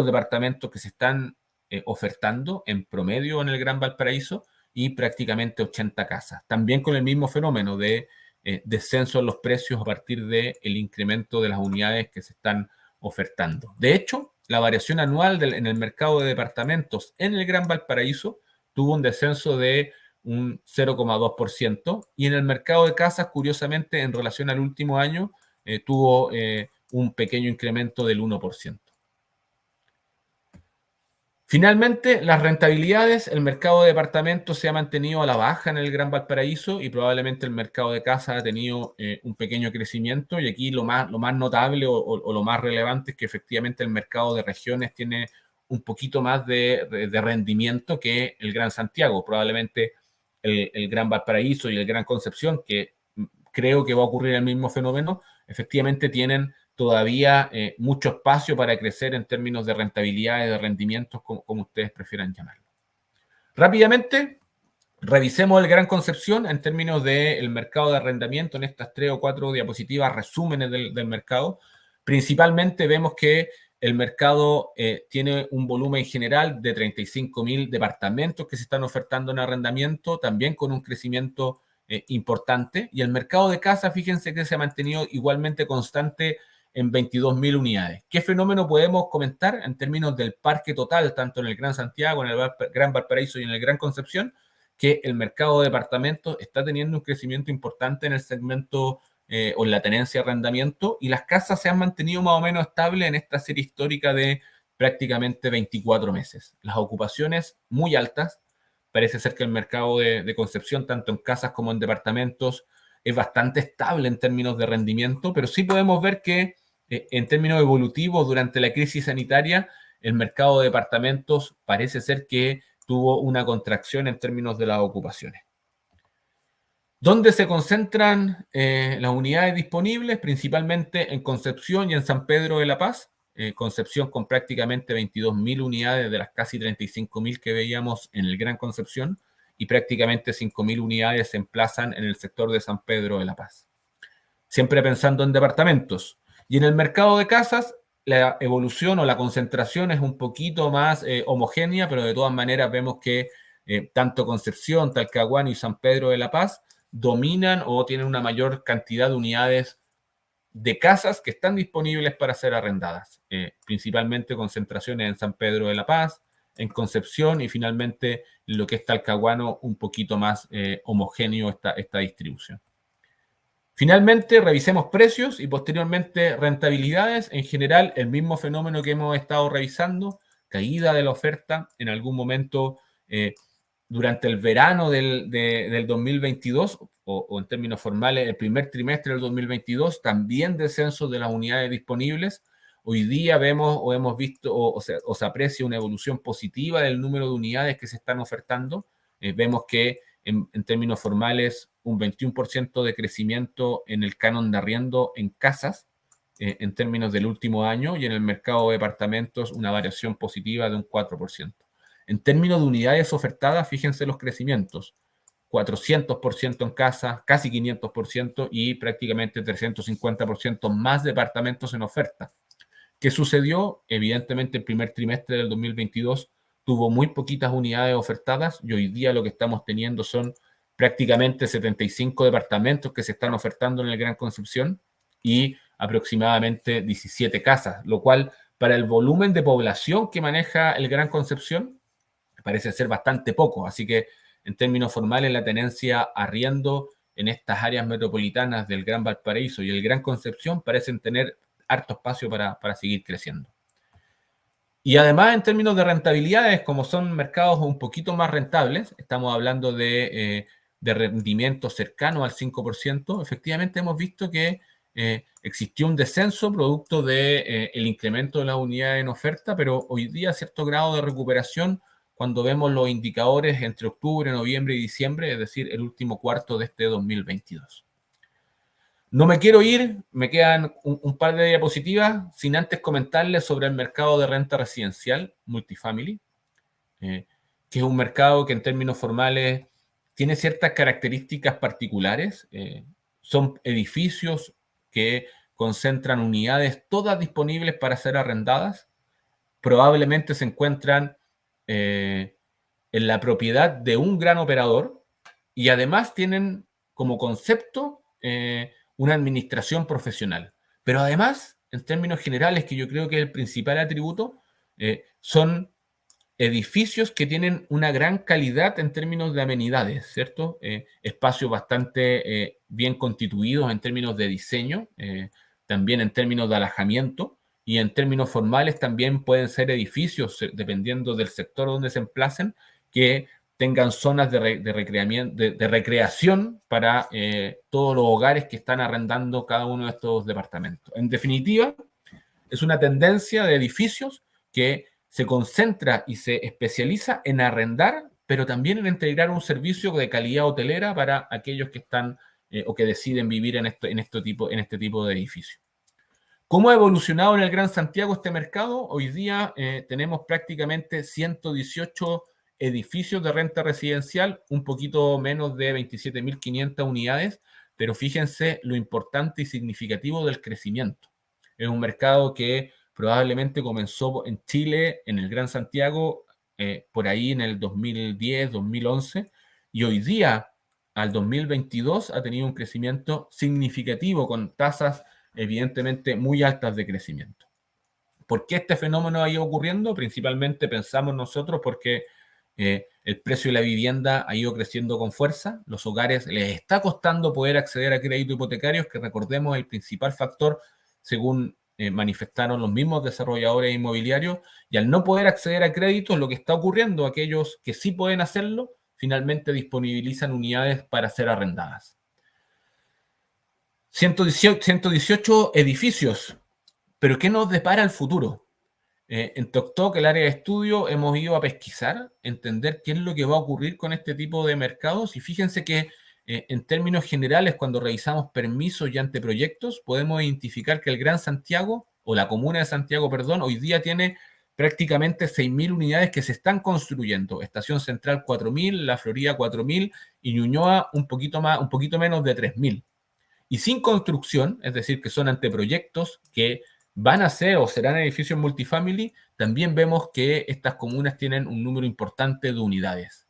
departamentos que se están ofertando en promedio en el Gran Valparaíso y prácticamente 80 casas. También con el mismo fenómeno de descenso en los precios a partir del incremento de las unidades que se están ofertando. De hecho, la variación anual en el mercado de departamentos en el Gran Valparaíso tuvo un descenso de un 0,2% y en el mercado de casas, curiosamente, en relación al último año, tuvo un pequeño incremento del 1%. Finalmente, las rentabilidades, el mercado de departamentos se ha mantenido a la baja en el Gran Valparaíso y probablemente el mercado de casas ha tenido un pequeño crecimiento, y aquí lo más notable o lo más relevante es que efectivamente el mercado de regiones tiene un poquito más de rendimiento que el Gran Santiago. Probablemente el Gran Valparaíso y el Gran Concepción, que creo que va a ocurrir el mismo fenómeno, efectivamente tienen todavía mucho espacio para crecer en términos de rentabilidad y de rendimientos, como ustedes prefieran llamarlo. Rápidamente, revisemos el Gran Concepción en términos del mercado de arrendamiento en estas 3 o 4 diapositivas, resúmenes del mercado. Principalmente vemos que el mercado tiene un volumen general de 35.000 departamentos que se están ofertando en arrendamiento, también con un crecimiento importante. Y el mercado de casas, fíjense que se ha mantenido igualmente constante en 22.000 unidades. ¿Qué fenómeno podemos comentar en términos del parque total, tanto en el Gran Santiago, en el Gran Valparaíso y en el Gran Concepción? Que el mercado de departamentos está teniendo un crecimiento importante en el segmento o en la tenencia de arrendamiento, y las casas se han mantenido más o menos estables en esta serie histórica de prácticamente 24 meses. Las ocupaciones muy altas. Parece ser que el mercado de Concepción, tanto en casas como en departamentos, es bastante estable en términos de rendimiento, pero sí podemos ver que en términos evolutivos, durante la crisis sanitaria, el mercado de departamentos parece ser que tuvo una contracción en términos de las ocupaciones. ¿Dónde se concentran las unidades disponibles? Principalmente en Concepción y en San Pedro de la Paz. Concepción con prácticamente 22.000 unidades de las casi 35.000 que veíamos en el Gran Concepción, y prácticamente 5.000 unidades se emplazan en el sector de San Pedro de la Paz. Siempre pensando en departamentos. Y en el mercado de casas, la evolución o la concentración es un poquito más homogénea, pero de todas maneras vemos que tanto Concepción, Talcahuano y San Pedro de la Paz dominan o tienen una mayor cantidad de unidades de casas que están disponibles para ser arrendadas. Principalmente concentraciones en San Pedro de la Paz, en Concepción, y finalmente lo que es Talcahuano, un poquito más homogéneo esta distribución. Finalmente, revisemos precios y posteriormente rentabilidades. En general, el mismo fenómeno que hemos estado revisando: caída de la oferta. En algún momento, durante el verano del 2022, o en términos formales, el primer trimestre del 2022, también descenso de las unidades disponibles. Hoy día vemos o hemos visto o se aprecia una evolución positiva del número de unidades que se están ofertando. Vemos que en términos formales, un 21% de crecimiento en el canon de arriendo en casas en términos del último año, y en el mercado de departamentos una variación positiva de un 4%. En términos de unidades ofertadas, fíjense los crecimientos: 400% en casas, casi 500%, y prácticamente 350% más departamentos en oferta. ¿Qué sucedió? Evidentemente, el primer trimestre del 2022 tuvo muy poquitas unidades ofertadas, y hoy día lo que estamos teniendo son prácticamente 75 departamentos que se están ofertando en el Gran Concepción y aproximadamente 17 casas, lo cual, para el volumen de población que maneja el Gran Concepción, parece ser bastante poco. Así que, en términos formales, la tenencia arriendo en estas áreas metropolitanas del Gran Valparaíso y el Gran Concepción parecen tener harto espacio para seguir creciendo. Y además, en términos de rentabilidades, como son mercados un poquito más rentables, estamos hablando de rendimientos cercanos al 5%, efectivamente hemos visto que existió un descenso producto del incremento de las unidades en oferta, pero hoy día cierto grado de recuperación cuando vemos los indicadores entre octubre, noviembre y diciembre, es decir, el último cuarto de este 2022. No me quiero ir, me quedan un par de diapositivas sin antes comentarles sobre el mercado de renta residencial multifamily, que es un mercado que en términos formales tiene ciertas características particulares. Son edificios que concentran unidades todas disponibles para ser arrendadas. Probablemente se encuentran en la propiedad de un gran operador, y además tienen como concepto una administración profesional. Pero además, en términos generales, que yo creo que es el principal atributo, son edificios que tienen una gran calidad en términos de amenidades, ¿cierto? Espacios bastante bien constituidos en términos de diseño, también en términos de alojamiento, y en términos formales también pueden ser edificios, dependiendo del sector donde se emplacen, que tengan zonas de recreación para todos los hogares que están arrendando cada uno de estos departamentos. En definitiva, es una tendencia de edificios que se concentra y se especializa en arrendar, pero también en integrar un servicio de calidad hotelera para aquellos que están o que deciden vivir en este tipo de edificios. ¿Cómo ha evolucionado en el Gran Santiago este mercado? Hoy día tenemos prácticamente 118 edificios de renta residencial, un poquito menos de 27.500 unidades, pero fíjense lo importante y significativo del crecimiento. Es un mercado que probablemente comenzó en Chile, en el Gran Santiago, por ahí en el 2010, 2011, y hoy día, al 2022, ha tenido un crecimiento significativo con tasas evidentemente muy altas de crecimiento. ¿Por qué este fenómeno ha ido ocurriendo? Principalmente pensamos nosotros porque el precio de la vivienda ha ido creciendo con fuerza, los hogares les está costando poder acceder a créditos hipotecarios, que recordemos el principal factor, según manifestaron los mismos desarrolladores inmobiliarios, y al no poder acceder a créditos, lo que está ocurriendo, aquellos que sí pueden hacerlo, finalmente disponibilizan unidades para ser arrendadas. 118 edificios, pero ¿qué nos depara el futuro? En TokTok, el área de estudio, hemos ido a pesquisar, entender qué es lo que va a ocurrir con este tipo de mercados, y fíjense que en términos generales, cuando revisamos permisos y anteproyectos, podemos identificar que el Gran Santiago, o la Comuna de Santiago, perdón, hoy día tiene prácticamente 6.000 unidades que se están construyendo. Estación Central 4.000, La Florida 4.000 y Ñuñoa un poquito menos de 3.000. Y sin construcción, es decir, que son anteproyectos que van a ser o serán edificios multifamily, también vemos que estas comunas tienen un número importante de unidades.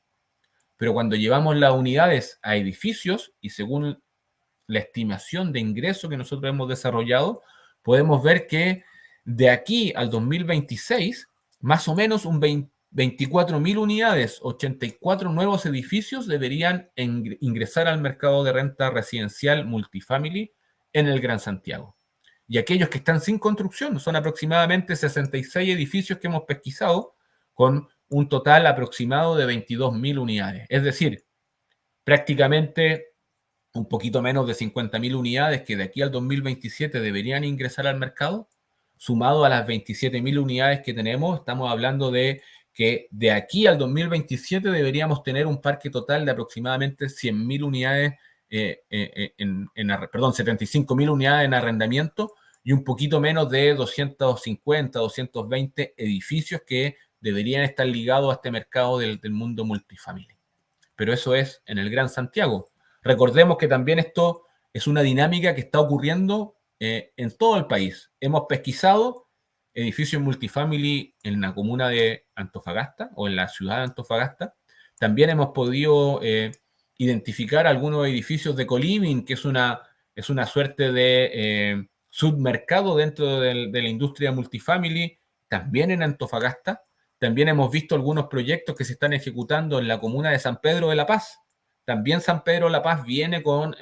Pero cuando llevamos las unidades a edificios, y según la estimación de ingreso que nosotros hemos desarrollado, podemos ver que de aquí al 2026, más o menos 24.000 unidades, 84 nuevos edificios deberían ingresar al mercado de renta residencial multifamily en el Gran Santiago. Y aquellos que están sin construcción son aproximadamente 66 edificios que hemos pesquisado, con un total aproximado de 22.000 unidades. Es decir, prácticamente un poquito menos de 50.000 unidades que de aquí al 2027 deberían ingresar al mercado. Sumado a las 27.000 unidades que tenemos, estamos hablando de que de aquí al 2027 deberíamos tener un parque total de aproximadamente 100.000 unidades, 75.000 unidades en arrendamiento, y un poquito menos de 250, 220 edificios que deberían estar ligados a este mercado del mundo multifamily. Pero eso es en el Gran Santiago. Recordemos que también esto es una dinámica que está ocurriendo en todo el país. Hemos pesquisado edificios multifamily en la comuna de Antofagasta o en la ciudad de Antofagasta. También hemos podido identificar algunos edificios de co-living, que es una suerte de submercado dentro de la industria multifamily, también en Antofagasta. También hemos visto algunos proyectos que se están ejecutando en la comuna de San Pedro de la Paz. También San Pedro de la Paz viene con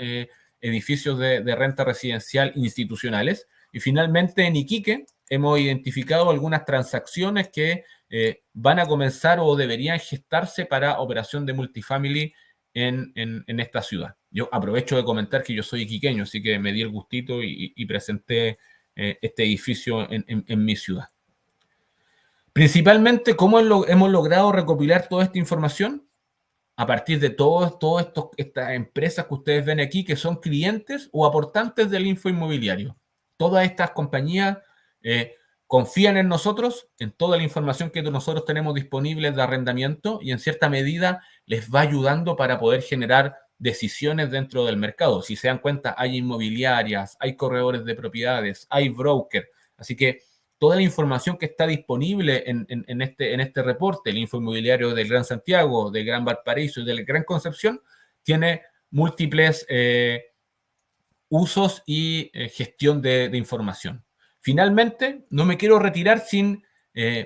edificios de renta residencial institucionales. Y finalmente en Iquique hemos identificado algunas transacciones que van a comenzar o deberían gestarse para operación de multifamily en esta ciudad. Yo aprovecho de comentar que yo soy iquiqueño, así que me di el gustito y presenté este edificio en mi ciudad. Principalmente, ¿cómo hemos logrado recopilar toda esta información? A partir de todas estas empresas que ustedes ven aquí, que son clientes o aportantes del infoinmobiliario. Todas estas compañías confían en nosotros, en toda la información que nosotros tenemos disponible de arrendamiento, y en cierta medida les va ayudando para poder generar decisiones dentro del mercado. Si se dan cuenta, hay inmobiliarias, hay corredores de propiedades, hay broker. Así que toda la información que está disponible en este reporte, el infoinmobiliario del Gran Santiago, del Gran Valparaíso y del Gran Concepción, tiene múltiples usos y gestión de información. Finalmente, no me quiero retirar sin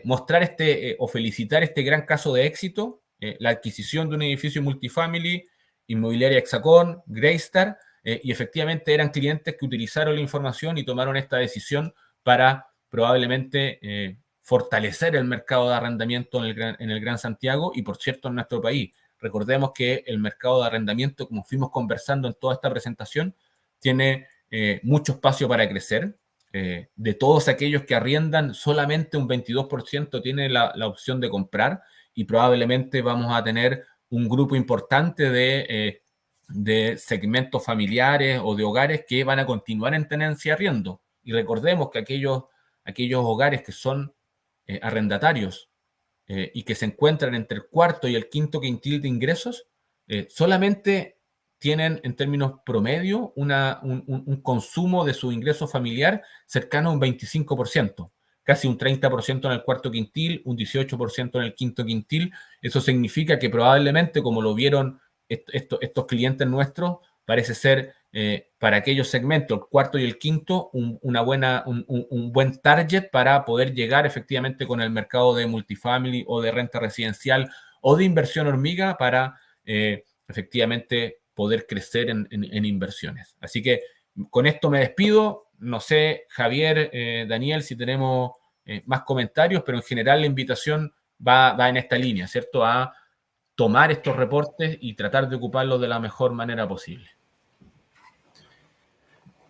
mostrar o felicitar este gran caso de éxito, la adquisición de un edificio multifamily, Inmobiliaria Hexacón, Greystar, y efectivamente eran clientes que utilizaron la información y tomaron esta decisión para probablemente fortalecer el mercado de arrendamiento en el Gran Santiago y, por cierto, en nuestro país. Recordemos que el mercado de arrendamiento, como fuimos conversando en toda esta presentación, tiene mucho espacio para crecer. De todos aquellos que arriendan, solamente un 22% tiene la opción de comprar, y probablemente vamos a tener un grupo importante de segmentos familiares o de hogares que van a continuar en tenencia arriendo. Y recordemos que aquellos hogares que son arrendatarios y que se encuentran entre el cuarto y el quinto quintil de ingresos, solamente tienen en términos promedio un consumo de su ingreso familiar cercano a un 25%. casi un 30% en el cuarto quintil, un 18% en el quinto quintil. Eso significa que probablemente, como lo vieron estos clientes nuestros, parece ser para aquellos segmentos, el cuarto y el quinto, un buen target para poder llegar efectivamente con el mercado de multifamily o de renta residencial o de inversión hormiga para efectivamente poder crecer en inversiones. Así que con esto me despido. No sé, Javier, Daniel, si tenemos más comentarios, pero en general la invitación va en esta línea, ¿cierto? A tomar estos reportes y tratar de ocuparlos de la mejor manera posible.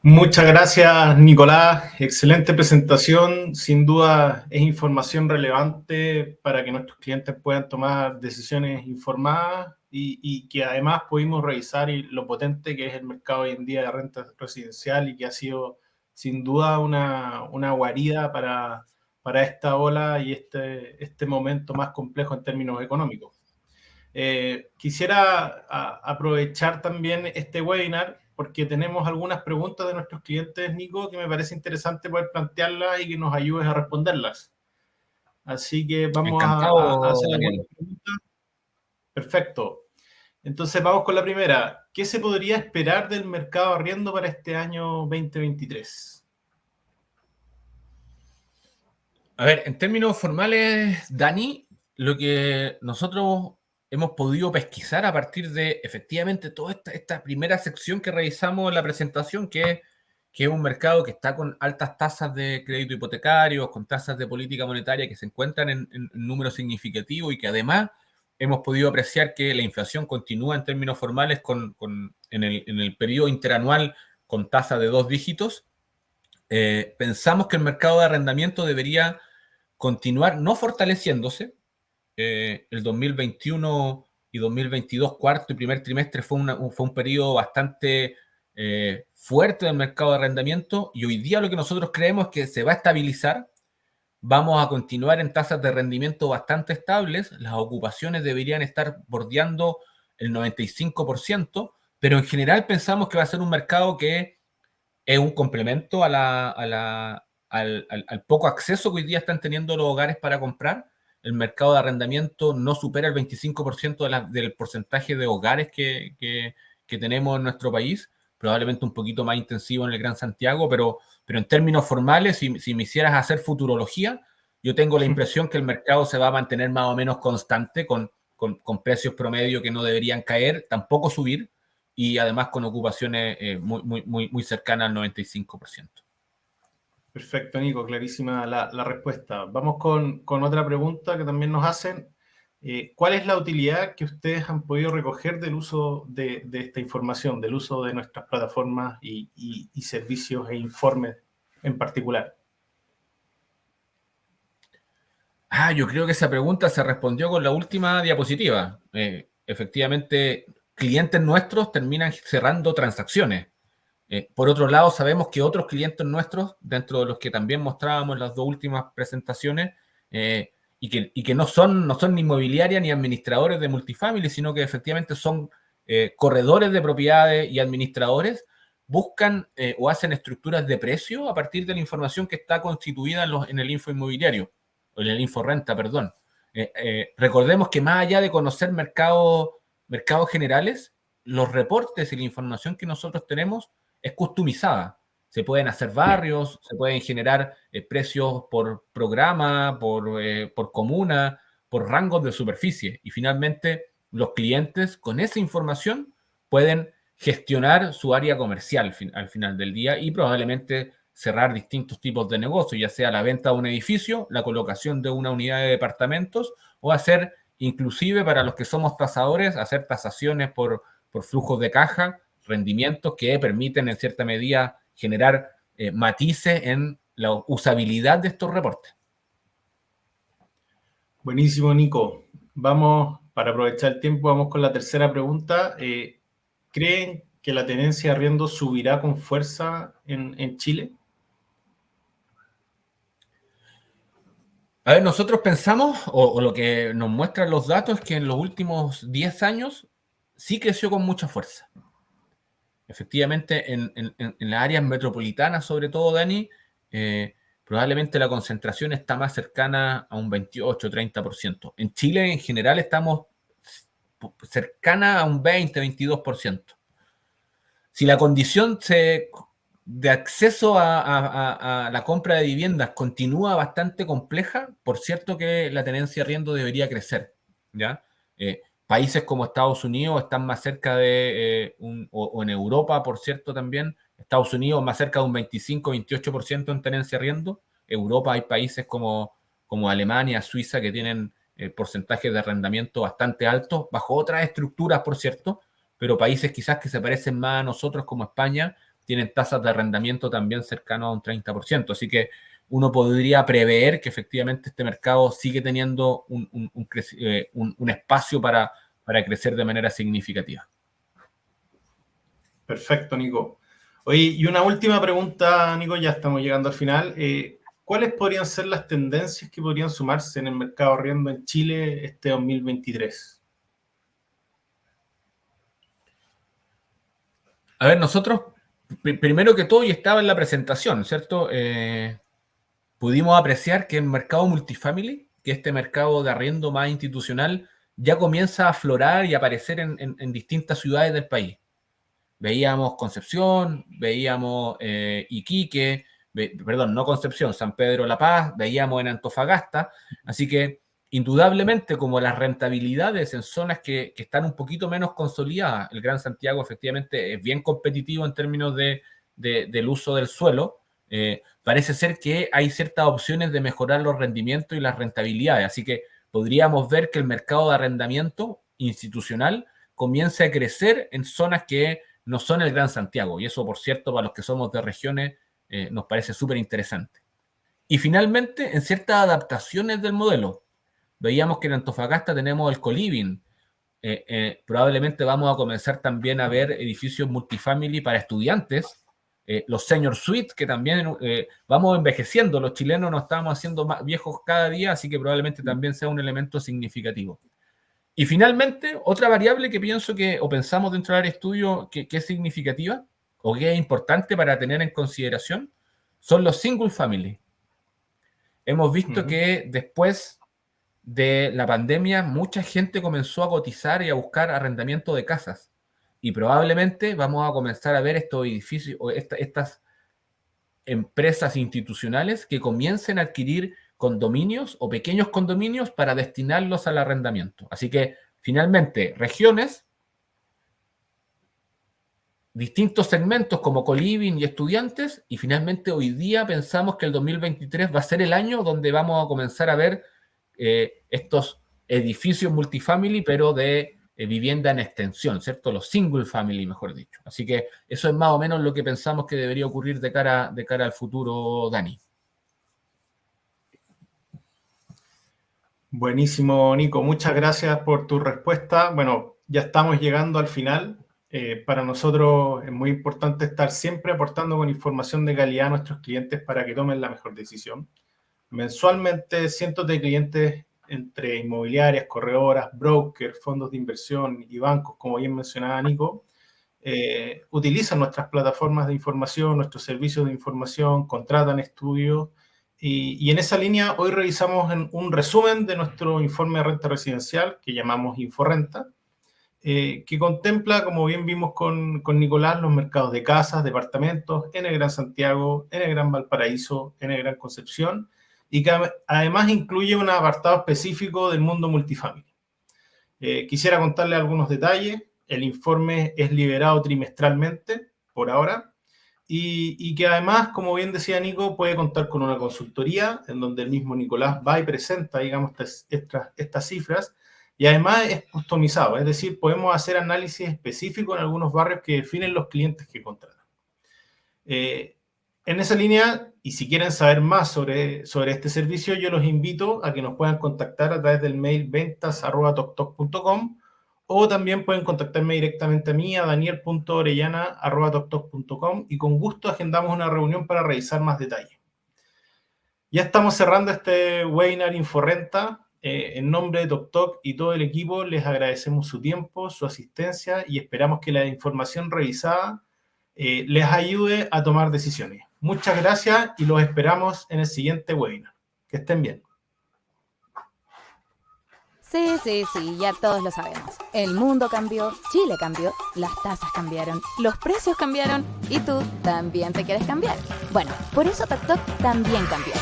Muchas gracias, Nicolás. Excelente presentación. Sin duda es información relevante para que nuestros clientes puedan tomar decisiones informadas y que además pudimos revisar lo potente que es el mercado hoy en día de renta residencial y que ha sido sin duda una guarida para esta ola y este momento más complejo en términos económicos. Quisiera aprovechar también este webinar porque tenemos algunas preguntas de nuestros clientes, Nico, que me parece interesante poder plantearlas y que nos ayudes a responderlas. Así que vamos a hacer algunas preguntas. Perfecto. Entonces vamos con la primera. ¿Qué se podría esperar del mercado arriendo para este año 2023? A ver, en términos formales, Dani, lo que nosotros hemos podido pesquisar a partir de efectivamente toda esta primera sección que revisamos en la presentación, que es un mercado que está con altas tasas de crédito hipotecario, con tasas de política monetaria que se encuentran en números significativos y que además hemos podido apreciar que la inflación continúa en términos formales en el periodo interanual con tasa de 2 dígitos. Pensamos que el mercado de arrendamiento debería continuar no fortaleciéndose. El 2021 y 2022, cuarto y primer trimestre, fue un periodo bastante fuerte del mercado de arrendamiento y hoy día lo que nosotros creemos es que se va a estabilizar. Vamos a continuar en tasas de rendimiento bastante estables. Las ocupaciones deberían estar bordeando el 95%, pero en general pensamos que va a ser un mercado que es un complemento al poco acceso que hoy día están teniendo los hogares para comprar. El mercado de arrendamiento no supera el 25% del porcentaje de hogares que tenemos en nuestro país, probablemente un poquito más intensivo en el Gran Santiago, pero en términos formales, si me hicieras hacer futurología, yo tengo la impresión que el mercado se va a mantener más o menos constante con precios promedio que no deberían caer, tampoco subir, y además con ocupaciones muy cercanas al 95%. Perfecto, Nico, clarísima la respuesta. Vamos con otra pregunta que también nos hacen. ¿Cuál es la utilidad que ustedes han podido recoger del uso de esta información, del uso de nuestras plataformas y servicios e informes en particular? Yo creo que esa pregunta se respondió con la última diapositiva. Efectivamente, clientes nuestros terminan cerrando transacciones. Por otro lado, sabemos que otros clientes nuestros, dentro de los que también mostrábamos en las dos últimas presentaciones, y que no son ni inmobiliarias ni administradores de multifamily, sino que efectivamente son corredores de propiedades y administradores, buscan o hacen estructuras de precio a partir de la información que está constituida en el info inmobiliario, o en el info renta, perdón. Recordemos que más allá de conocer mercados generales, los reportes y la información que nosotros tenemos es customizada. Se pueden hacer barrios, se pueden generar precios por programa, por comuna, por rangos de superficie. Y finalmente, los clientes con esa información pueden gestionar su área comercial al final del día y probablemente cerrar distintos tipos de negocios, ya sea la venta de un edificio, la colocación de una unidad de departamentos o hacer, inclusive para los que somos tasadores, hacer tasaciones por flujos de caja, rendimientos que permiten en cierta medida generar matices en la usabilidad de estos reportes. Buenísimo, Nico. Para aprovechar el tiempo, vamos con la tercera pregunta. ¿Creen que la tenencia de arriendo subirá con fuerza en Chile? A ver, nosotros pensamos, o lo que nos muestran los datos, es que en los últimos 10 años sí creció con mucha fuerza. Efectivamente, en las áreas metropolitanas, sobre todo, Dani, probablemente la concentración está más cercana a un 28-30%. En Chile, en general, estamos cercana a un 20-22%. Si la condición de acceso a la compra de viviendas continúa bastante compleja, por cierto que la tenencia de arriendo debería crecer, ¿ya? Países como Estados Unidos están más cerca de, o en Europa, por cierto, también, Estados Unidos más cerca de un 25-28% en tenencia de arriendo. Europa hay países como Alemania, Suiza, que tienen porcentajes de arrendamiento bastante altos, bajo otras estructuras, por cierto, pero países quizás que se parecen más a nosotros, como España, tienen tasas de arrendamiento también cercanas a un 30%. Así que uno podría prever que efectivamente este mercado sigue teniendo un espacio para crecer de manera significativa. Perfecto, Nico. Oye, y una última pregunta, Nico, ya estamos llegando al final. ¿Cuáles podrían ser las tendencias que podrían sumarse en el mercado arriendo en Chile este 2023? A ver, nosotros, primero que todo, y estaba en la presentación, ¿cierto? Pudimos apreciar que el mercado multifamily, que este mercado de arriendo más institucional, ya comienza a aflorar y aparecer en distintas ciudades del país. Veíamos Concepción, veíamos Iquique, perdón, no Concepción, San Pedro La Paz, veíamos en Antofagasta. Así que, indudablemente, como las rentabilidades en zonas que están un poquito menos consolidadas, el Gran Santiago efectivamente es bien competitivo en términos del uso del suelo, parece ser que hay ciertas opciones de mejorar los rendimientos y las rentabilidades. Así que podríamos ver que el mercado de arrendamiento institucional comience a crecer en zonas que no son el Gran Santiago. Y eso, por cierto, para los que somos de regiones, nos parece súper interesante. Y finalmente, en ciertas adaptaciones del modelo, veíamos que en Antofagasta tenemos el coliving. Probablemente vamos a comenzar también a ver edificios multifamily para estudiantes, los senior suites, que también vamos envejeciendo. Los chilenos nos estamos haciendo más viejos cada día, así que probablemente también sea un elemento significativo. Y finalmente, otra variable que pienso o pensamos dentro del estudio que es significativa o que es importante para tener en consideración son los single family. Hemos visto que después de la pandemia mucha gente comenzó a cotizar y a buscar arrendamiento de casas. Y probablemente vamos a comenzar a ver estos edificios o estas empresas institucionales que comiencen a adquirir condominios o pequeños condominios para destinarlos al arrendamiento. Así que, finalmente, regiones, distintos segmentos como coliving y estudiantes, y finalmente hoy día pensamos que el 2023 va a ser el año donde vamos a comenzar a ver estos edificios multifamily, pero de vivienda en extensión, ¿cierto? Los single family, mejor dicho. Así que eso es más o menos lo que pensamos que debería ocurrir de cara al futuro, Dani. Buenísimo, Nico. Muchas gracias por tu respuesta. Bueno, ya estamos llegando al final. Para nosotros es muy importante estar siempre aportando con información de calidad a nuestros clientes para que tomen la mejor decisión. Mensualmente, cientos de clientes entre inmobiliarias, corredoras, brokers, fondos de inversión y bancos, como bien mencionaba Nico, utilizan nuestras plataformas de información, nuestros servicios de información, contratan estudios. Y en esa línea, hoy revisamos un resumen de nuestro informe de renta residencial, que llamamos Inforrenta, que contempla, como bien vimos con Nicolás, los mercados de casas, departamentos, en el Gran Santiago, en el Gran Valparaíso, en el Gran Concepción, y que además incluye un apartado específico del mundo multifamily. Quisiera contarle algunos detalles. El informe es liberado trimestralmente, por ahora, y que además, como bien decía Nico, puede contar con una consultoría en donde el mismo Nicolás va y presenta, digamos, estas cifras, y además es customizado, es decir, podemos hacer análisis específico en algunos barrios que definen los clientes que contratan. En esa línea, y si quieren saber más sobre este servicio, yo los invito a que nos puedan contactar a través del mail ventas@toktok.com, o también pueden contactarme directamente a mí, a daniel.orellana@toktok.com, y con gusto agendamos una reunión para revisar más detalles. Ya estamos cerrando este webinar Inforrenta. En nombre de Toktok y todo el equipo, les agradecemos su tiempo, su asistencia, y esperamos que la información revisada les ayude a tomar decisiones. Muchas gracias y los esperamos en el siguiente webinar. Que estén bien. Sí, ya todos lo sabemos. El mundo cambió, Chile cambió, las tasas cambiaron, los precios cambiaron y tú también te quieres cambiar. Bueno, por eso TokTok también cambió.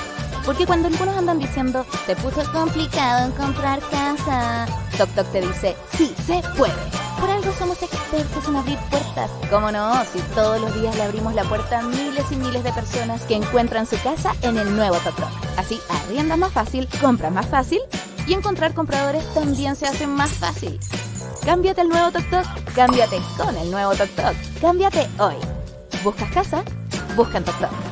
Porque cuando algunos andan diciendo, se puso complicado encontrar casa, TokTok te dice, sí, se puede. Por algo somos expertos en abrir puertas. ¿Cómo no? Si todos los días le abrimos la puerta a miles y miles de personas que encuentran su casa en el nuevo TokTok. Así arriendas más fácil, compras más fácil y encontrar compradores también se hace más fácil. Cámbiate al nuevo TokTok, cámbiate con el nuevo TokTok. Cámbiate hoy. ¿Buscas casa? Busca en TokTok.